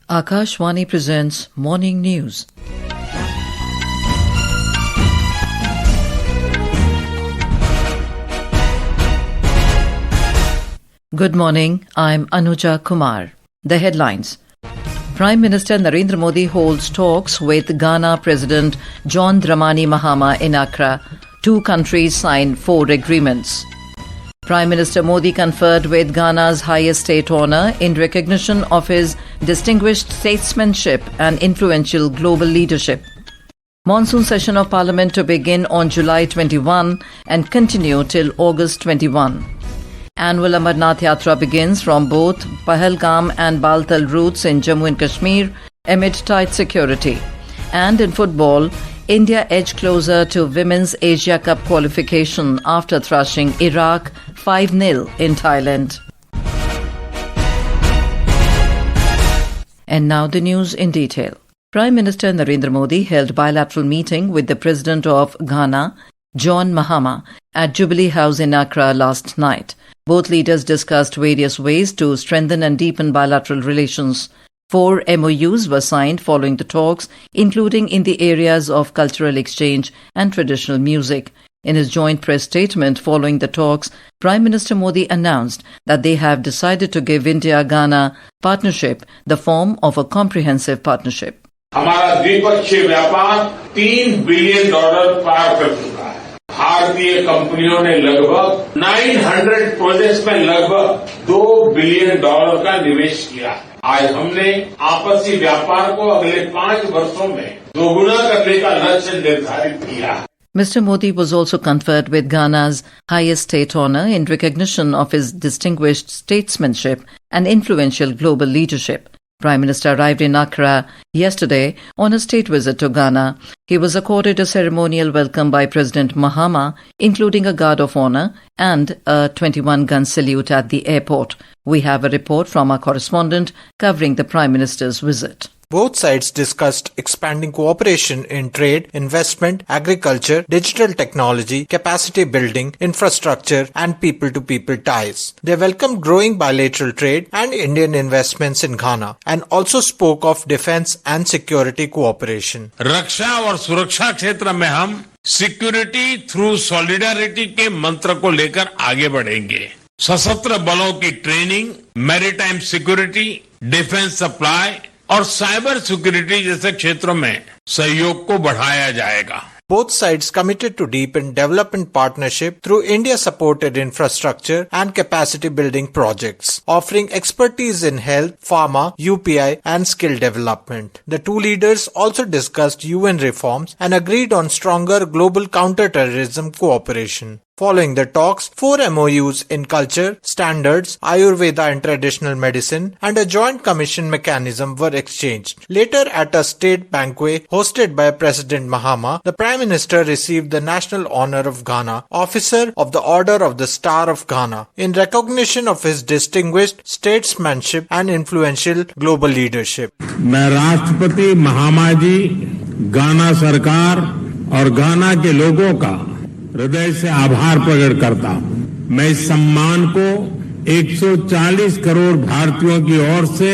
Akashvani presents Morning News. Good morning, I'm Anuja Kumar. The headlines. Prime Minister Narendra Modi holds talks with Ghana President John Dramani Mahama in Accra. Two countries sign 4 agreements. Prime Minister Modi conferred with Ghana's highest state honour in recognition of his distinguished statesmanship and influential global leadership. Monsoon Session of Parliament to begin on July 21 and continue till August 21. Annual Amarnath Yatra begins from both Pahalgam and Baltal routes in Jammu and Kashmir amid tight security. And in football, India edged closer to Women's Asia Cup qualification after thrashing Iraq 5-0 in Thailand. And now the news in detail. Prime Minister Narendra Modi held bilateral meeting with the President of Ghana, John Mahama, at Jubilee House in Accra last night. Both leaders discussed various ways to strengthen and deepen bilateral relations. 4 MOUs were signed following the talks, including in the areas of cultural exchange and traditional music. In his joint press statement following the talks, Prime Minister Modi announced that they have decided to give India-Ghana partnership the form of a comprehensive partnership. हमारा द्विपक्षीय व्यापार $3 billion पार कर चुका है। भारतीय कंपनियों ने लगभग 900 प्रोजेक्ट्स में लगभग $2 बिलियन का निवेश किया है। आज हमने आपसी व्यापार को अगले 5 वर्षों में दोगुना करने का लक्ष्य निर्धारित किया है। Mr. Modi was also conferred with Ghana's highest state honour in recognition of his distinguished statesmanship and influential global leadership. Prime Minister arrived in Accra yesterday on a state visit to Ghana. He was accorded a ceremonial welcome by President Mahama, including a guard of honour and a 21-gun salute at the airport. We have a report from our correspondent covering the Prime Minister's visit. Both sides discussed expanding cooperation in trade, investment, agriculture, digital technology, capacity building, infrastructure and people-to-people ties. They welcomed growing bilateral trade and Indian investments in Ghana and also spoke of defense and security cooperation. रक्षा और सुरक्षा क्षेत्र में हम security through solidarity के मंत्र को लेकर आगे बढ़ेंगे। सशस्त्र बलों की training, maritime security, defence supply और साइबर सिक्योरिटी जैसे क्षेत्रों में सहयोग को बढ़ाया जाएगा। Both sides committed to deepen development partnership through India-supported infrastructure and capacity-building projects, offering expertise in health, pharma, UPI and skill development. The two leaders also discussed UN reforms and agreed on stronger global counter-terrorism cooperation. Following the talks, 4 MOUs in culture, standards, Ayurveda and traditional medicine, and a joint commission mechanism were exchanged. Later, at a state banquet hosted by President Mahama, the Prime Minister received the National Honour of Ghana, Officer of the Order of the Star of Ghana, in recognition of his distinguished statesmanship and influential global leadership. मैं राष्ट्रपति महामा जी, गाना सरकार और गाना के लोगों का हृदय से आभार प्रकट करता हूं। मैं इस सम्मान को 140 करोड़ भारतीयों की ओर से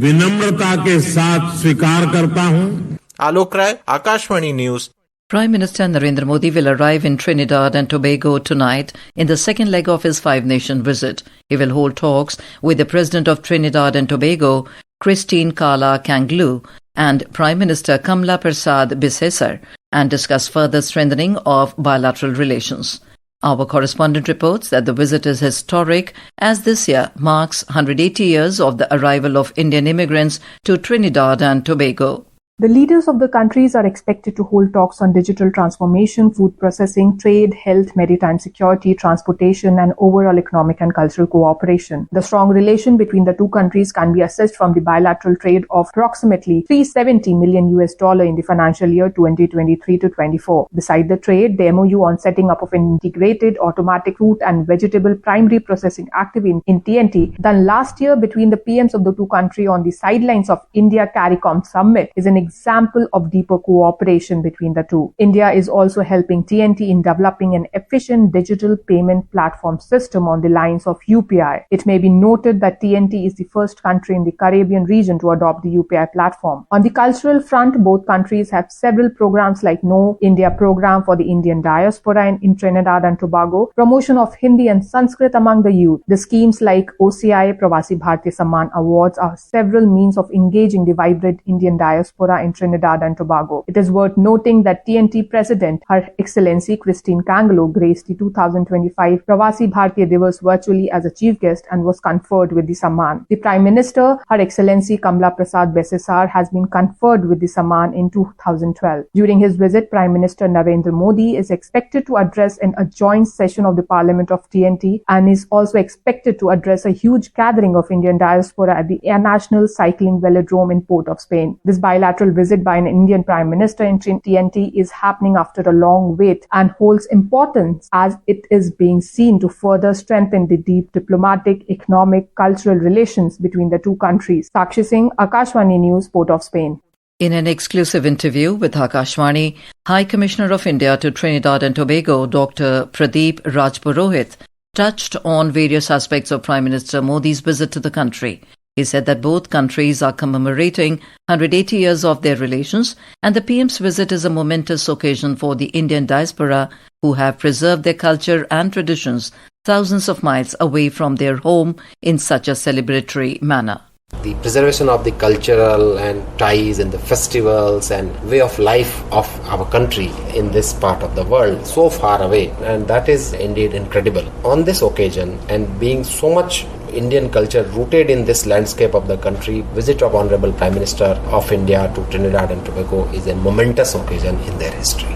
विनम्रता के साथ स्वीकार करता हूं। Alok Rai, Akashvani news. Prime Minister Narendra Modi will arrive in Trinidad and Tobago tonight in the second leg of his 5-nation visit. He will hold talks with the President of Trinidad and Tobago, Christine Kala Kanglu, and Prime Minister Kamla Persad Bisesar and discuss further strengthening of bilateral relations. Our correspondent reports that the visit is historic as this year marks 180 years of the arrival of Indian immigrants to Trinidad and Tobago. The leaders of the countries are expected to hold talks on digital transformation, food processing, trade, health, maritime security, transportation, and overall economic and cultural cooperation. The strong relation between the two countries can be assessed from the bilateral trade of approximately $370 million in the financial year 2023 to 24. Beside the trade, the MOU on setting up of an integrated automatic fruit and vegetable primary processing activity in TNT done last year between the PMs of the two countries on the sidelines of India CARICOM summit is an example of deeper cooperation between the two. India is also helping TNT in developing an efficient digital payment platform system on the lines of UPI. It may be noted that TNT is the first country in the Caribbean region to adopt the UPI platform. On the cultural front, both countries have several programs like No India program for the Indian diaspora in Trinidad and Tobago, promotion of Hindi and Sanskrit among the youth. The schemes like OCI Pravasi Bharatiya Samman Awards are several means of engaging the vibrant Indian diaspora in Trinidad and Tobago. It is worth noting that TNT President Her Excellency Christine Kangalo graced the 2025 Pravasi Bharatiya Divas virtually as a chief guest and was conferred with the Samman. The Prime Minister, Her Excellency Kamla Prasad Besesar, has been conferred with the Samman in 2012. During his visit, Prime Minister Narendra Modi is expected to address a joint session of the Parliament of TNT and is also expected to address a huge gathering of Indian diaspora at the National Cycling Velodrome in Port of Spain. This bilateral visit by an Indian Prime Minister in TNT is happening after a long wait and holds importance as it is being seen to further strengthen the deep diplomatic, economic, cultural relations between the two countries. Sakshi Singh, Akashvani News, Port of Spain. In an exclusive interview with Akashvani, High Commissioner of India to Trinidad and Tobago, Dr. Pradeep Rajpurohit, touched on various aspects of Prime Minister Modi's visit to the country. He said that both countries are commemorating 180 years of their relations, and the PM's visit is a momentous occasion for the Indian diaspora who have preserved their culture and traditions thousands of miles away from their home in such a celebratory manner. The preservation of the cultural and ties and the festivals and way of life of our country in this part of the world so far away, and that is indeed incredible. On this occasion, and being so much Indian culture rooted in this landscape of the country, visit of Honorable Prime Minister of India to Trinidad and Tobago is a momentous occasion in their history.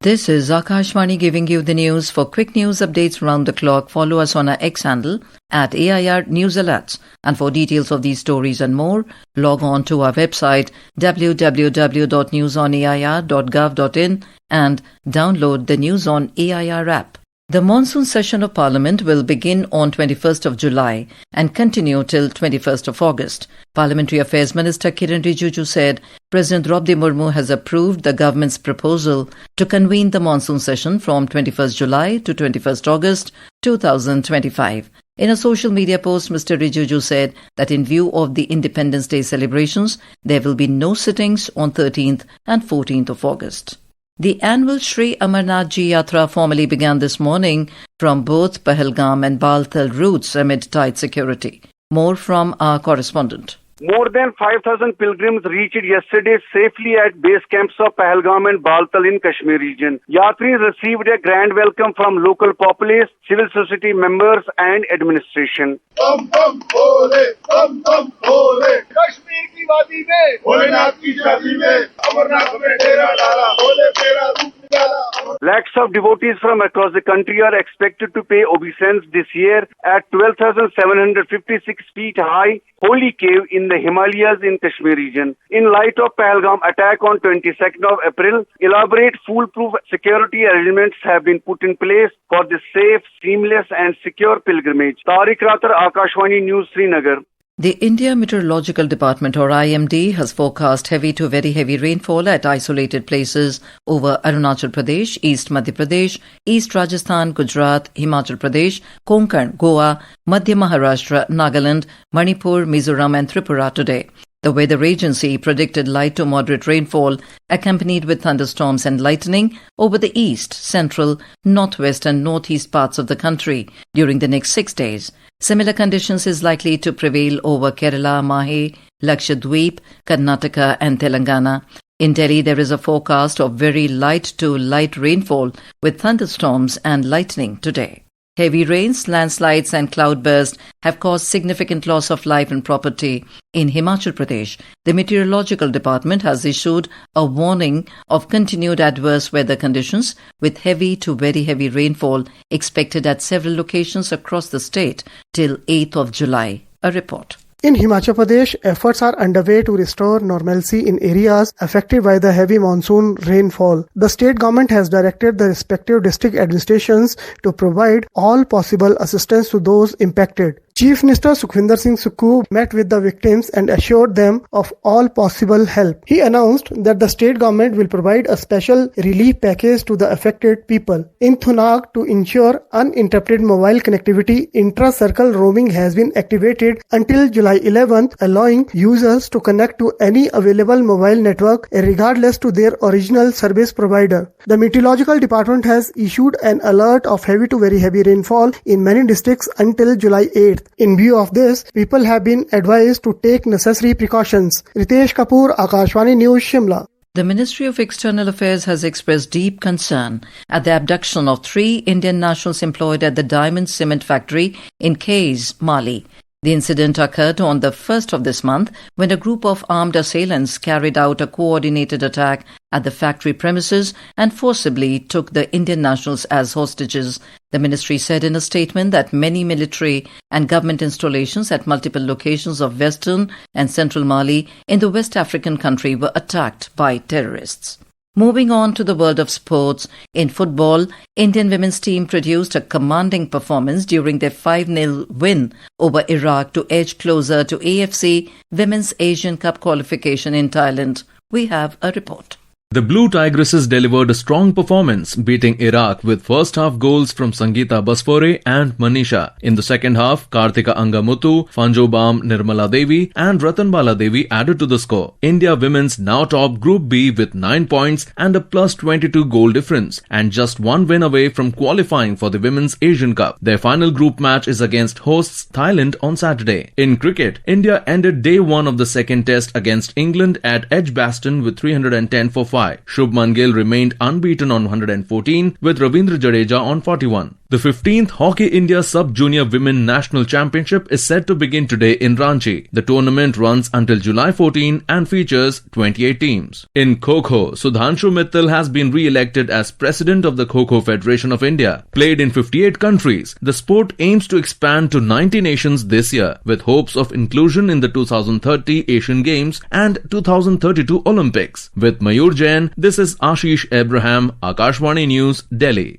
This is Akashvani giving you the news. For quick news updates round the clock, follow us on our X handle at AIR News Alerts. And for details of these stories and more, log on to our website www.newsonair.gov.in and download the News on AIR app. The Monsoon Session of Parliament will begin on 21st of July and continue till 21st of August. Parliamentary Affairs Minister Kiran Rijiju said President Draupadi Murmu has approved the government's proposal to convene the Monsoon Session from 21st July to 21st August 2025. In a social media post, Mr. Rijiju said that in view of the Independence Day celebrations, there will be no sittings on 13th and 14th of August. The annual Sri Amarnath Yatra formally began this morning from both Pahalgam and Baltal routes amid tight security. More from our correspondent. More than 5,000 pilgrims reached yesterday safely at base camps of Pahalgam and Baltal in Kashmir region. Yatris received a grand welcome from local populace, civil society members and administration. Bum bum bole, Kashmir ki wadi mein, Bholenath ki shadi mein, Amarnath mein dera dala, bole tera roop nigala. Lakhs of devotees from across the country are expected to pay obeisance this year at 12,756 feet high holy cave in the Himalayas in Kashmir region. In light of Pahalgam attack on 22nd of April, elaborate foolproof security arrangements have been put in place for the safe, seamless and secure pilgrimage. Tariq Ratar, Akashvani News, Srinagar. The India Meteorological Department or IMD has forecast heavy to very heavy rainfall at isolated places over Arunachal Pradesh, East Madhya Pradesh, East Rajasthan, Gujarat, Himachal Pradesh, Konkan, Goa, Madhya Maharashtra, Nagaland, Manipur, Mizoram and Tripura today. The weather agency predicted light to moderate rainfall accompanied with thunderstorms and lightning over the east, central, northwest and northeast parts of the country during the next 6 days. Similar conditions is likely to prevail over Kerala, Mahe, Lakshadweep, Karnataka and Telangana. In Delhi, there is a forecast of very light to light rainfall with thunderstorms and lightning today. Heavy rains, landslides and cloudbursts have caused significant loss of life and property in Himachal Pradesh. The Meteorological Department has issued a warning of continued adverse weather conditions with heavy to very heavy rainfall expected at several locations across the state till 8th of July. A report. In Himachal Pradesh, efforts are underway to restore normalcy in areas affected by the heavy monsoon rainfall. The state government has directed the respective district administrations to provide all possible assistance to those impacted. Chief Minister Sukhwinder Singh Sukhu met with the victims and assured them of all possible help. He announced that the state government will provide a special relief package to the affected people. In Thunag, to ensure uninterrupted mobile connectivity, intra-circle roaming has been activated until July 11th, allowing users to connect to any available mobile network regardless to their original service provider. The Meteorological Department has issued an alert of heavy to very heavy rainfall in many districts until July 8th. In view of this, people have been advised to take necessary precautions. Ritesh Kapoor, Akashvani News, Shimla. The Ministry of External Affairs has expressed deep concern at the abduction of 3 Indian nationals employed at the Diamond Cement Factory in Kayes, Mali. The incident occurred on the 1st of this month when a group of armed assailants carried out a coordinated attack at the factory premises and forcibly took the Indian nationals as hostages. The ministry said in a statement that many military and government installations at multiple locations of western and central Mali in the West African country were attacked by terrorists. Moving on to the world of sports, in football, Indian women's team produced a commanding performance during their 5-0 win over Iraq to edge closer to AFC Women's Asian Cup qualification in Thailand. We have a report. The Blue Tigresses delivered a strong performance, beating Iraq with first-half goals from Sangeeta Basfore and Manisha. In the second half, Kartika Angamuthu, Fanjobam Nirmala Devi and Ratanbala Devi added to the score. India Women's now top Group B with 9 points and a plus 22 goal difference, and just 1 win away from qualifying for the Women's Asian Cup. Their final group match is against hosts Thailand on Saturday. In cricket, India ended day 1 of the second test against England at Edgbaston with 310 for 5. Shubman Gill remained unbeaten on 114 with Ravindra Jadeja on 41. The 15th Hockey India Sub-Junior Women National Championship is set to begin today in Ranchi. The tournament runs until July 14 and features 28 teams. In Kho-Kho, Sudhanshu Mittal has been re-elected as President of the Kho-Kho Federation of India. Played in 58 countries, the sport aims to expand to 90 nations this year, with hopes of inclusion in the 2030 Asian Games and 2032 Olympics. With Mayur Jain, this is Ashish Abraham, Akashvani News, Delhi.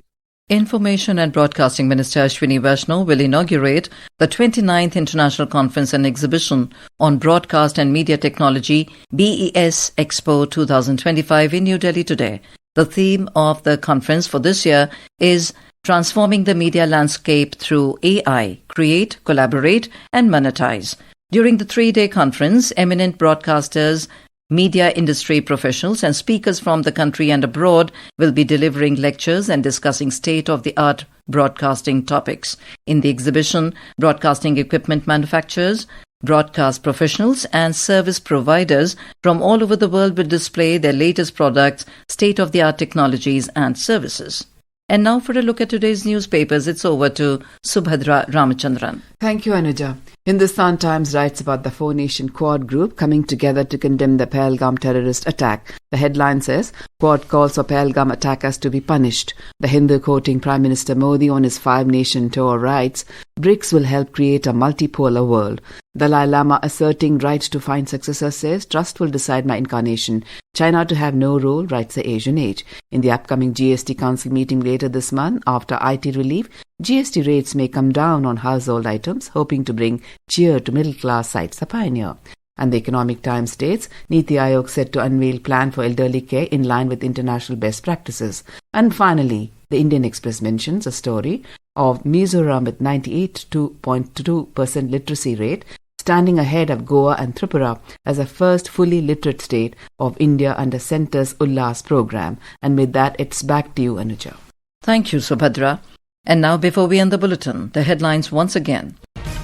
Information and Broadcasting Minister Ashwini Vaishnaw will inaugurate the 29th International Conference and Exhibition on Broadcast and Media Technology BES Expo 2025 in New Delhi today. The theme of the conference for this year is Transforming the Media Landscape Through AI, Create, Collaborate and Monetize. During the 3-day conference, eminent broadcasters, media industry professionals and speakers from the country and abroad will be delivering lectures and discussing state-of-the-art broadcasting topics. In the exhibition, broadcasting equipment manufacturers, broadcast professionals and service providers from all over the world will display their latest products, state-of-the-art technologies and services. And now for a look at today's newspapers, it's over to Subhadra Ramachandran. Thank you, Anuja. Hindustan Times writes about the 4-nation Quad group coming together to condemn the Pahalgam terrorist attack. The headline says, Quad calls for Pahalgam attackers to be punished. The Hindu quoting Prime Minister Modi on his 5-nation tour writes, BRICS will help create a multipolar world. Dalai Lama asserting right to find successor says, trust will decide my incarnation. China to have no role, writes the Asian Age. In the upcoming GST Council meeting later this month, after IT relief, GST rates may come down on household items, hoping to bring cheer to middle-class, cites the Pioneer. And the Economic Times states, Niti Aayog set to unveil plan for elderly care in line with international best practices. And finally, the Indian Express mentions a story of Mizoram with 98.2% literacy rate, standing ahead of Goa and Tripura as a first fully literate state of India under Centre's Ullas program. And with that, it's back to you, Anuja. Thank you, Subhadra. And now, before we end the bulletin, the headlines once again.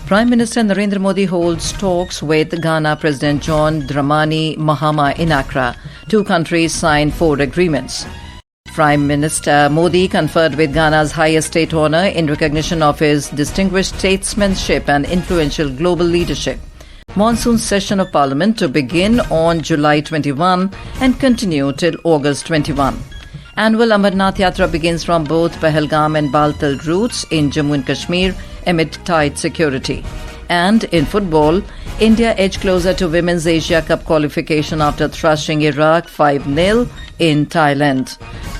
Prime Minister Narendra Modi holds talks with Ghana President John Dramani Mahama in Accra. 2 countries signed 4 agreements. Prime Minister Modi conferred with Ghana's highest state honour in recognition of his distinguished statesmanship and influential global leadership. Monsoon Session of Parliament to begin on July 21 and continue till August 21. Annual Amarnath Yatra begins from both Pahalgam and Baltal routes in Jammu and Kashmir amid tight security. And in football, India edged closer to Women's Asia Cup qualification after thrashing Iraq 5-0 in Thailand.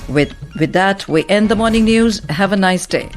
With that, we end the morning news. Have a nice day.